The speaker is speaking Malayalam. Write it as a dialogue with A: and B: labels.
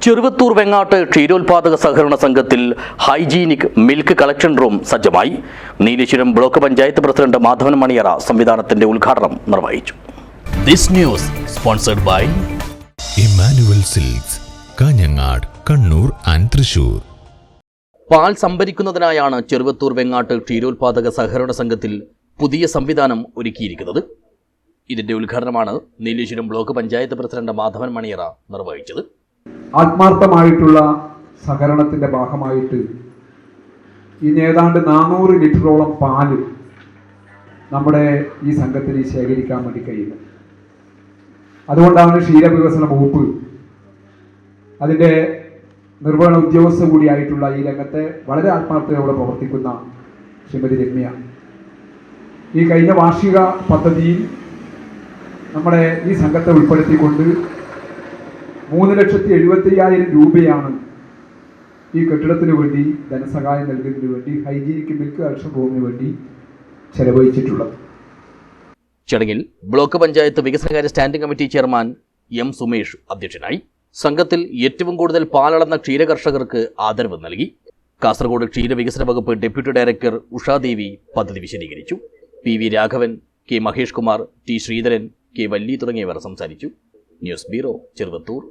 A: ചെറുവത്തൂർ വെങ്ങാട്ട് ക്ഷീരോത്പാദക സഹകരണ സംഘത്തിൽ ഹൈജീനിക് മിൽക്ക് കളക്ഷൻ റൂം സജ്ജമായി. നീലേശ്വരം ബ്ലോക്ക് പഞ്ചായത്ത് പ്രസിഡന്റ് മാധവൻ മണിയറ സംവിധാനത്തിന്റെ ഉദ്ഘാടനം നിർവഹിച്ചു. This news sponsored by
B: Immanuel silks, Kanhangad, Kannur and Thrissur.
A: പാൽ സംഭരിക്കുന്നതിനായാണ് ചെറുവത്തൂർ വെങ്ങാട്ട് ക്ഷീരോത്പാദക സഹകരണ സംഘത്തിൽ പുതിയ സംവിധാനം ഒരുക്കിയിരിക്കുന്നത്. ഇതിന്റെ ഉദ്ഘാടനമാണ് നീലേശ്വരം ബ്ലോക്ക് പഞ്ചായത്ത് പ്രസിഡന്റ് മാധവൻ മണിയറ നിർവഹിച്ചത്.
C: ആത്മാർത്ഥമായിട്ടുള്ള സഹകരണത്തിൻ്റെ ഭാഗമായിട്ട് ഇന്ന് ഏതാണ്ട് 400 ലിറ്ററോളം പാല് നമ്മുടെ ഈ സംഘത്തിന് ശേഖരിക്കാൻ വേണ്ടി കഴിയുന്നു. അതുകൊണ്ടാണ് ക്ഷീരവികസന വകുപ്പ് അതിൻ്റെ നിർവഹണ ഉദ്യോഗസ്ഥ കൂടിയായിട്ടുള്ള ഈ രംഗത്തെ വളരെ ആത്മാർത്ഥതയോടെ പ്രവർത്തിക്കുന്ന ശ്രീമതി രമ്യ ഈ കഴിഞ്ഞ വാർഷിക പദ്ധതിയിൽ നമ്മുടെ ഈ സംഘത്തെ ഉൾപ്പെടുത്തിക്കൊണ്ട് 3,75,000 രൂപയാണ് ഈ കെട്ടിടത്തിന് വേണ്ടി ധനസഹായം നൽകുന്നതിന് വേണ്ടി ഹൈജീനിക് മിൽക്ക് കളക്ഷൻ റൂമിന് വേണ്ടി ചെലവഴിച്ചിട്ടുള്ളത്.
A: ചടങ്ങിൽ ബ്ലോക്ക് പഞ്ചായത്ത് വികസനകാര്യ standing committee chairman M Sumesh അധ്യക്ഷനായി. സംഘത്തിൽ ഏറ്റവും കൂടുതൽ പാലളന്ന ക്ഷീരകർഷകർക്ക് ആദരവ് നൽകി. കാസർഗോഡ് ക്ഷീരവികസന വകുപ്പ് ഡെപ്യൂട്ടി ഡയറക്ടർ ഉഷാദേവി പദ്ധതി വിശദീകരിച്ചു. PV Raghavan, K Mahesh Kumar, T Sreedharan, K വല്ലി തുടങ്ങിയവർ സംസാരിച്ചു. News bureau, Cheruvathur.